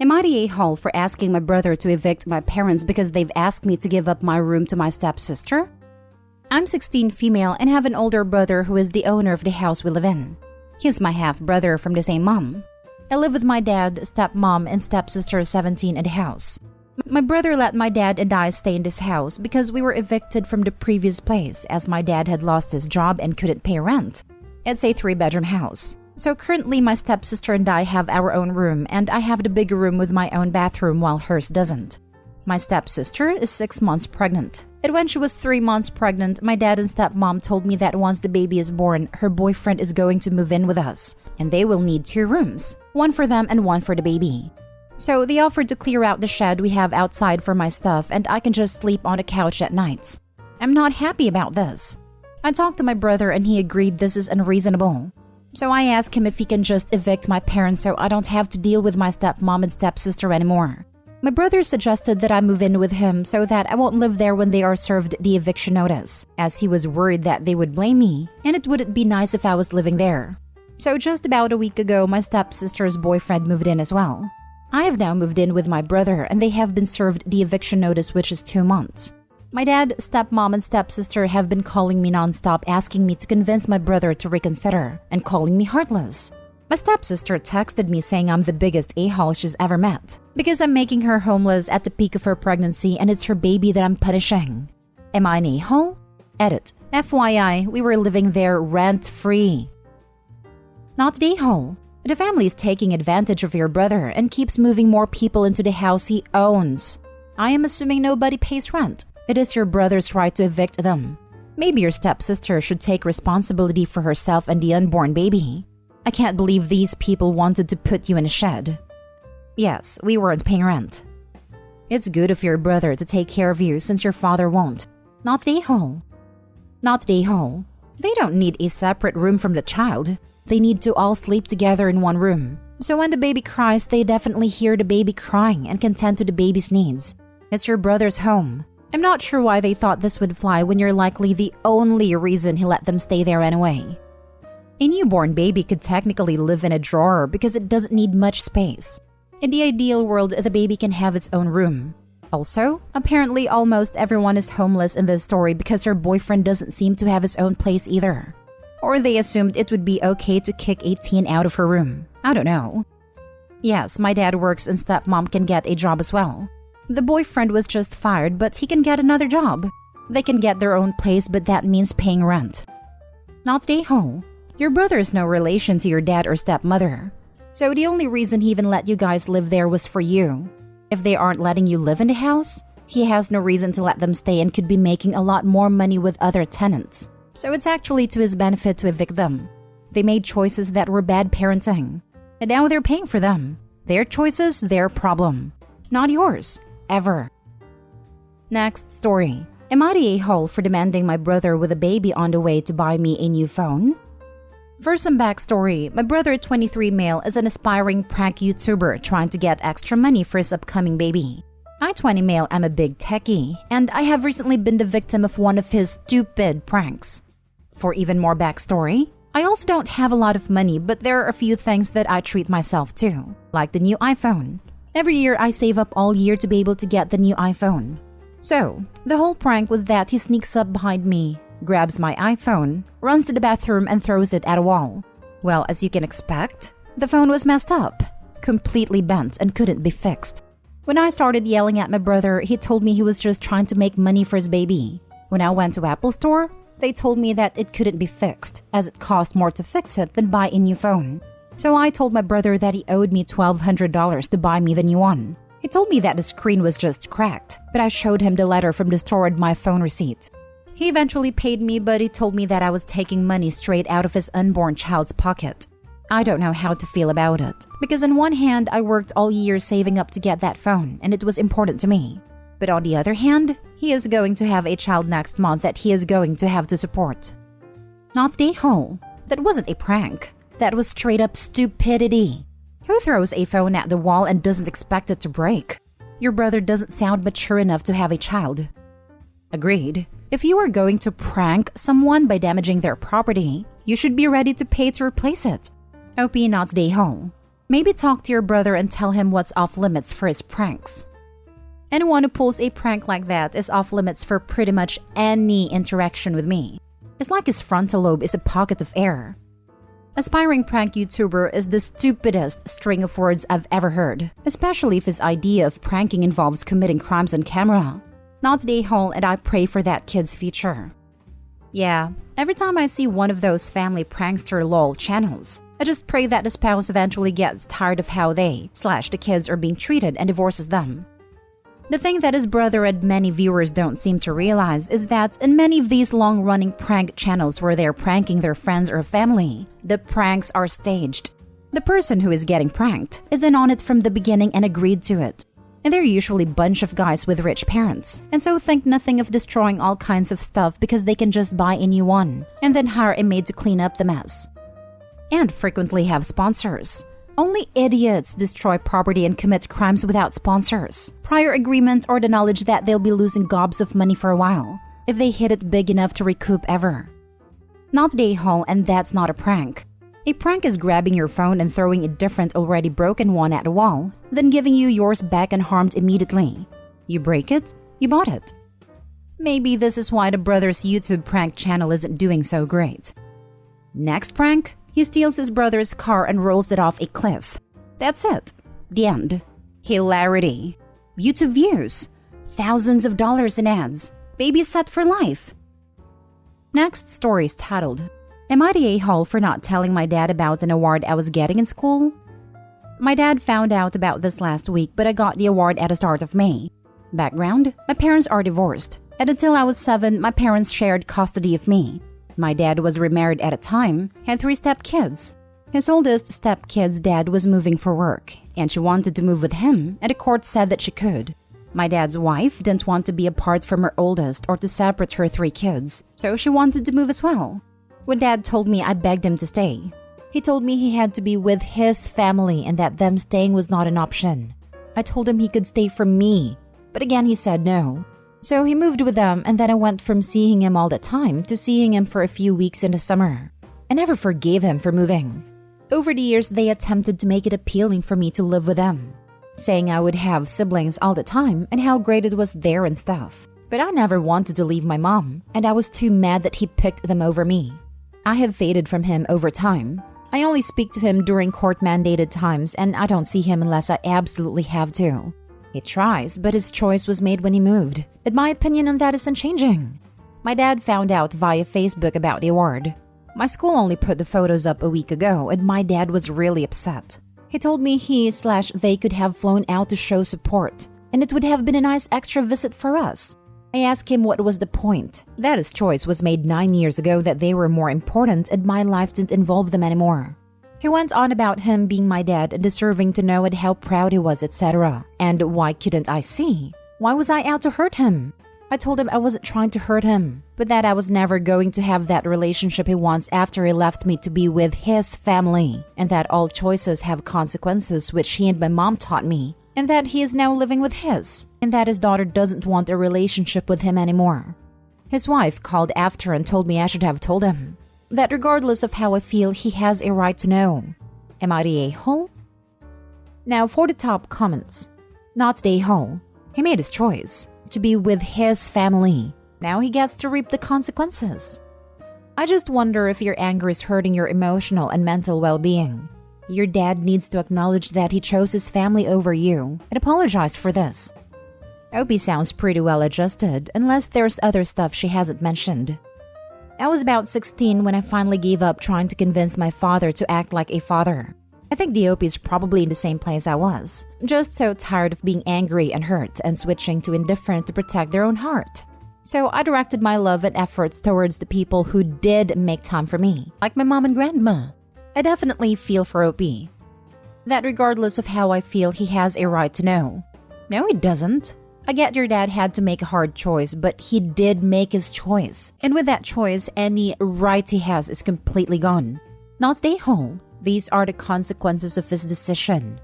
Am I the a-hole for asking my brother to evict my parents because they've asked me to give up my room to my stepsister? I'm 16 female and have an older brother who is the owner of the house we live in. He's my half-brother from the same mom. I live with my dad, stepmom, and stepsister 17 in the house. My brother let my dad and I stay in this house because we were evicted from the previous place as my dad had lost his job and couldn't pay rent. It's a 3-bedroom house. So currently my stepsister and I have our own room and I have the bigger room with my own bathroom while hers doesn't. My stepsister is 6 months pregnant. And when she was 3 months pregnant, my dad and stepmom told me that once the baby is born, her boyfriend is going to move in with us and they will need 2 rooms, one for them and one for the baby. So they offered to clear out the shed we have outside for my stuff and I can just sleep on the couch at night. I'm not happy about this. I talked to my brother and he agreed this is unreasonable. So I asked him if he can just evict my parents so I don't have to deal with my stepmom and stepsister anymore. My brother suggested that I move in with him so that I won't live there when they are served the eviction notice, as he was worried that they would blame me and it wouldn't be nice if I was living there. So just about a week ago, my stepsister's boyfriend moved in as well. I have now moved in with my brother and they have been served the eviction notice, which is 2 months. My dad, stepmom, and stepsister have been calling me nonstop asking me to convince my brother to reconsider and calling me heartless. My stepsister texted me saying I'm the biggest a-hole she's ever met because I'm making her homeless at the peak of her pregnancy and it's her baby that I'm punishing. Am I an a-hole? Edit. FYI, we were living there rent-free. Not the a-hole. The family is taking advantage of your brother and keeps moving more people into the house he owns. I am assuming nobody pays rent. It is your brother's right to evict them. Maybe your stepsister should take responsibility for herself and the unborn baby. I can't believe these people wanted to put you in a shed. Yes, we weren't paying rent. It's good of your brother to take care of you since your father won't. Not the a-hole. Not the a-hole. They don't need a separate room from the child. They need to all sleep together in one room. So when the baby cries, they definitely hear the baby crying and can tend to the baby's needs. It's your brother's home. I'm not sure why they thought this would fly when you're likely the only reason he let them stay there anyway. A newborn baby could technically live in a drawer because it doesn't need much space. In the ideal world, the baby can have its own room. Also, apparently almost everyone is homeless in this story because her boyfriend doesn't seem to have his own place either. Or they assumed it would be okay to kick a teen out of her room. I don't know. Yes, my dad works and stepmom can get a job as well. The boyfriend was just fired, but he can get another job. They can get their own place, but that means paying rent. Not the a-hole. Your brother is no relation to your dad or stepmother. So the only reason he even let you guys live there was for you. If they aren't letting you live in the house, he has no reason to let them stay and could be making a lot more money with other tenants. So it's actually to his benefit to evict them. They made choices that were bad parenting. And now they're paying for them. Their choices, their problem. Not yours. Ever. Next story. Am I the a-hole for demanding my brother with a baby on the way to buy me a new phone? For some backstory, my brother, 23 male, is an aspiring prank YouTuber trying to get extra money for his upcoming baby. I, 20 male, am a big techie, and I have recently been the victim of one of his stupid pranks. For even more backstory, I also don't have a lot of money, but there are a few things that I treat myself to, like the new iPhone. Every year, I save up all year to be able to get the new iPhone. So, the whole prank was that he sneaks up behind me, grabs my iPhone, runs to the bathroom and throws it at a wall. Well, as you can expect, the phone was messed up, completely bent and couldn't be fixed. When I started yelling at my brother, he told me he was just trying to make money for his baby. When I went to Apple Store, they told me that it couldn't be fixed, as it cost more to fix it than buy a new phone. So I told my brother that he owed me $1,200 to buy me the new one. He told me that the screen was just cracked, but I showed him the letter from the store and my phone receipt. He eventually paid me, but he told me that I was taking money straight out of his unborn child's pocket. I don't know how to feel about it, because on one hand, I worked all year saving up to get that phone, and it was important to me. But on the other hand, he is going to have a child next month that he is going to have to support. Not the a-hole. That wasn't a prank. That was straight up stupidity. Who throws a phone at the wall and doesn't expect it to break? Your brother doesn't sound mature enough to have a child. Agreed. If you are going to prank someone by damaging their property, you should be ready to pay to replace it. OP not the a-hole. Maybe talk to your brother and tell him what's off limits for his pranks. Anyone who pulls a prank like that is off limits for pretty much any interaction with me. It's like his frontal lobe is a pocket of air. Aspiring prank YouTuber is the stupidest string of words I've ever heard, especially if his idea of pranking involves committing crimes on camera. Not the whole, and I pray for that kid's future. Yeah, every time I see one of those family prankster lol channels, I just pray that the spouse eventually gets tired of how the kids are being treated and divorces them. The thing that his brother and many viewers don't seem to realize is that in many of these long-running prank channels where they're pranking their friends or family, the pranks are staged. The person who is getting pranked is in on it from the beginning and agreed to it. And they're usually a bunch of guys with rich parents, and so think nothing of destroying all kinds of stuff because they can just buy a new one, and then hire a maid to clean up the mess. And frequently have sponsors. Only idiots destroy property and commit crimes without sponsors, prior agreement, or the knowledge that they'll be losing gobs of money for a while, if they hit it big enough to recoup ever. Not the whole, and that's not a prank. A prank is grabbing your phone and throwing a different already broken one at a wall, then giving you yours back unharmed immediately. You break it, you bought it. Maybe this is why the brother's YouTube prank channel isn't doing so great. Next prank? He steals his brother's car and rolls it off a cliff. That's it. The end. Hilarity. YouTube views. Thousands of dollars in ads. Baby set for life. Next story is titled, Am I the a-hole for not telling my dad about an award I was getting in school? My dad found out about this last week, but I got the award at the start of May. Background, my parents are divorced, and until I was 7, my parents shared custody of me. My dad was remarried at a time, had 3 stepkids. His oldest stepkid's dad was moving for work, and she wanted to move with him, and the court said that she could. My dad's wife didn't want to be apart from her oldest or to separate her 3 kids, so she wanted to move as well. When Dad told me, I begged him to stay. He told me he had to be with his family and that them staying was not an option. I told him he could stay for me, but again he said no. So he moved with them, and then I went from seeing him all the time to seeing him for a few weeks in the summer. I never forgave him for moving. Over the years, they attempted to make it appealing for me to live with them, saying I would have siblings all the time and how great it was there and stuff. But I never wanted to leave my mom, and I was too mad that he picked them over me. I have faded from him over time. I only speak to him during court-mandated times, and I don't see him unless I absolutely have to. He tries, but his choice was made when he moved, and my opinion on that isn't changing. My dad found out via Facebook about the award. My school only put the photos up a week ago, and my dad was really upset. He told me they could have flown out to show support, and it would have been a nice extra visit for us. I asked him what was the point, that his choice was made 9 years ago, that they were more important and my life didn't involve them anymore. He went on about him being my dad and deserving to know and how proud he was, etc. And why couldn't I see? Why was I out to hurt him? I told him I wasn't trying to hurt him, but that I was never going to have that relationship he wants after he left me to be with his family, and that all choices have consequences, which he and my mom taught me, and that he is now living with his, and that his daughter doesn't want a relationship with him anymore. His wife called after and told me I should have told him that regardless of how I feel, he has a right to know. Am I the a-hole? Now for the top comments. Not the a-hole. He made his choice to be with his family. Now he gets to reap the consequences. I just wonder if your anger is hurting your emotional and mental well-being. Your dad needs to acknowledge that he chose his family over you and apologize for this. Opie sounds pretty well adjusted, unless there's other stuff she hasn't mentioned. I was about 16 when I finally gave up trying to convince my father to act like a father. I think the Opie's probably in the same place I was, just so tired of being angry and hurt and switching to indifferent to protect their own heart. So I directed my love and efforts towards the people who did make time for me, like my mom and grandma. I definitely feel for Opie. That regardless of how I feel, he has a right to know. No, he doesn't. I get your dad had to make a hard choice, but he did make his choice. And with that choice, any right he has is completely gone. Not stay home. These are the consequences of his decision.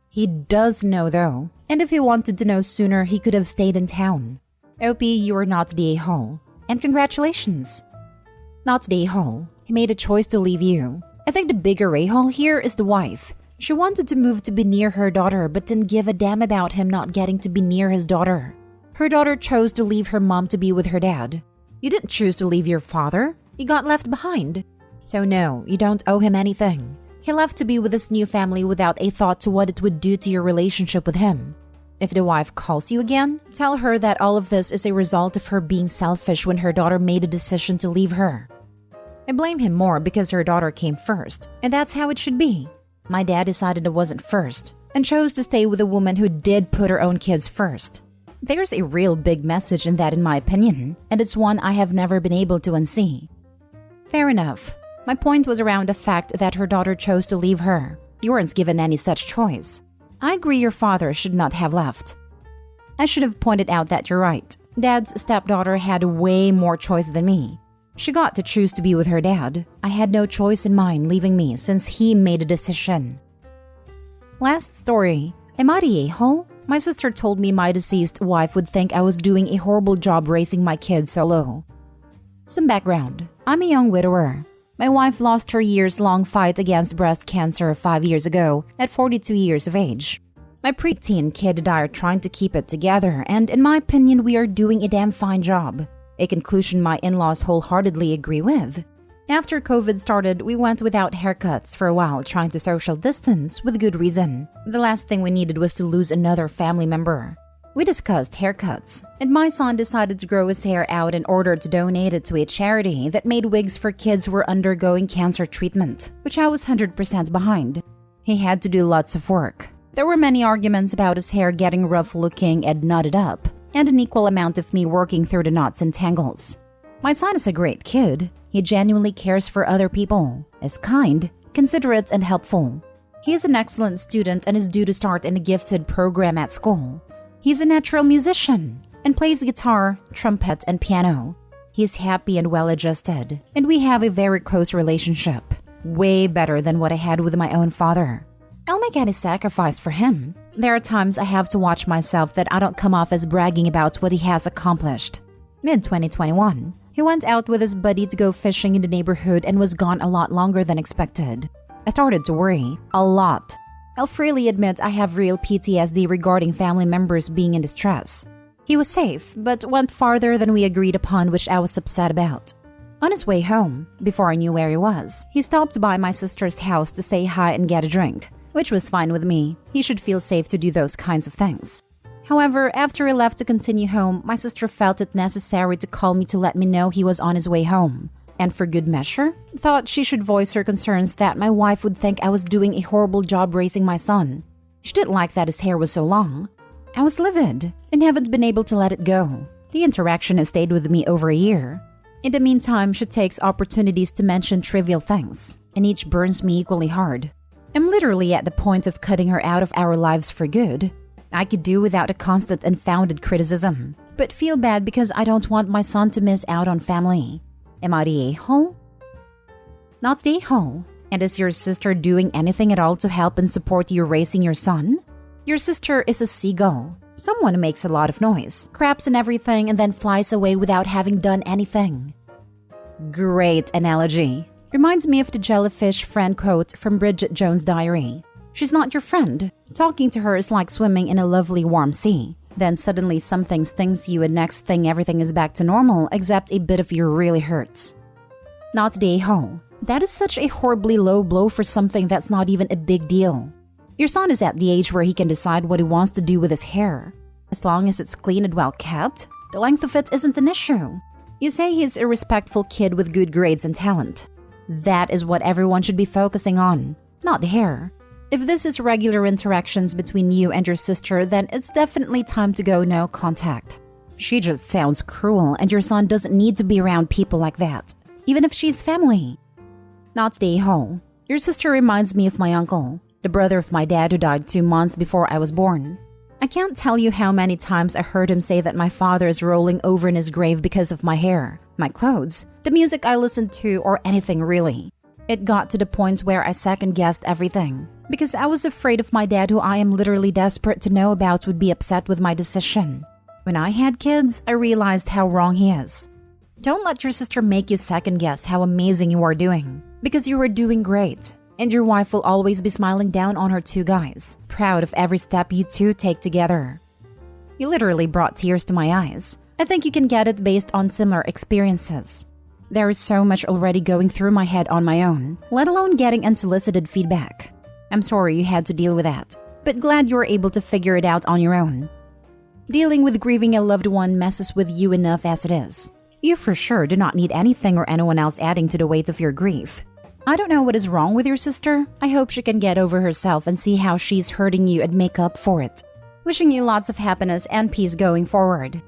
He does know though, and if he wanted to know sooner, he could have stayed in town. Opie, you are not the a-hole. And congratulations. Not the a-hole. He made a choice to leave you. I think the bigger a-hole here is the wife. She wanted to move to be near her daughter but didn't give a damn about him not getting to be near his daughter. Her daughter chose to leave her mom to be with her dad. You didn't choose to leave your father. You got left behind. So no, you don't owe him anything. He left to be with this new family without a thought to what it would do to your relationship with him. If the wife calls you again, tell her that all of this is a result of her being selfish when her daughter made a decision to leave her. I blame him more because her daughter came first, and that's how it should be. My dad decided it wasn't first, and chose to stay with a woman who did put her own kids first. There's a real big message in that in my opinion, and it's one I have never been able to unsee. Fair enough. My point was around the fact that her daughter chose to leave her. You weren't given any such choice. I agree your father should not have left. I should have pointed out that you're right. Dad's stepdaughter had way more choice than me. She got to choose to be with her dad. I had no choice in mine leaving me since he made a decision. Last story. Am I the a-hole? My sister told me my deceased wife would think I was doing a horrible job raising my kids solo. Some background. I'm a young widower. My wife lost her years-long fight against breast cancer 5 years ago at 42 years of age. My preteen kid and I are trying to keep it together, and in my opinion, we are doing a damn fine job. A conclusion my in-laws wholeheartedly agree with. After COVID started, we went without haircuts for a while trying to social distance with good reason. The last thing we needed was to lose another family member. We discussed haircuts, and my son decided to grow his hair out in order to donate it to a charity that made wigs for kids who were undergoing cancer treatment, which I was 100% behind. He had to do lots of work. There were many arguments about his hair getting rough looking and knotted up, and an equal amount of me working through the knots and tangles. My son is a great kid. He genuinely cares for other people, is kind, considerate, and helpful. He is an excellent student and is due to start in a gifted program at school. He's a natural musician and plays guitar, trumpet, and piano. He's happy and well-adjusted, and we have a very close relationship. Way better than what I had with my own father. I'll make any sacrifice for him. There are times I have to watch myself that I don't come off as bragging about what he has accomplished. Mid-2021, he went out with his buddy to go fishing in the neighborhood and was gone a lot longer than expected. I started to worry. A lot. I'll freely admit I have real PTSD regarding family members being in distress. He was safe, but went farther than we agreed upon, which I was upset about. On his way home, before I knew where he was, he stopped by my sister's house to say hi and get a drink, which was fine with me. He should feel safe to do those kinds of things. However, after he left to continue home, my sister felt it necessary to call me to let me know he was on his way home. And for good measure, thought she should voice her concerns that my wife would think I was doing a horrible job raising my son. She didn't like that his hair was so long. I was livid and haven't been able to let it go. The interaction has stayed with me over a year. In the meantime, she takes opportunities to mention trivial things, and each burns me equally hard. I'm literally at the point of cutting her out of our lives for good. I could do without a constant unfounded criticism, but feel bad because I don't want my son to miss out on family. Am I the a-hole? Not the a-hole. And is your sister doing anything at all to help and support you raising your son? Your sister is a seagull. Someone who makes a lot of noise, craps and everything, and then flies away without having done anything. Great analogy. Reminds me of the jellyfish friend quote from Bridget Jones' diary. She's not your friend. Talking to her is like swimming in a lovely warm sea. Then suddenly something stings you and next thing everything is back to normal except a bit of you really hurts. Not the a-hole. That is such a horribly low blow for something that's not even a big deal. Your son is at the age where he can decide what he wants to do with his hair. As long as it's clean and well kept, the length of it isn't an issue. You say he's a respectful kid with good grades and talent. That is what everyone should be focusing on, not the hair. If this is regular interactions between you and your sister, then it's definitely time to go no contact. She just sounds cruel, and your son doesn't need to be around people like that, even if she's family. Not the a-hole. Your sister reminds me of my uncle, the brother of my dad who died 2 months before I was born. I can't tell you how many times I heard him say that my father is rolling over in his grave because of my hair, my clothes, the music I listened to, or anything really. It got to the point where I second-guessed everything, because I was afraid of my dad, who I am literally desperate to know about, would be upset with my decision. When I had kids, I realized how wrong he is. Don't let your sister make you second-guess how amazing you are doing, because you are doing great. And your wife will always be smiling down on her two guys, proud of every step you two take together. You literally brought tears to my eyes. I think you can get it based on similar experiences. There is so much already going through my head on my own, let alone getting unsolicited feedback. I'm sorry you had to deal with that, but glad you were able to figure it out on your own. Dealing with grieving a loved one messes with you enough as it is. You for sure do not need anything or anyone else adding to the weight of your grief. I don't know what is wrong with your sister. I hope she can get over herself and see how she's hurting you and make up for it. Wishing you lots of happiness and peace going forward.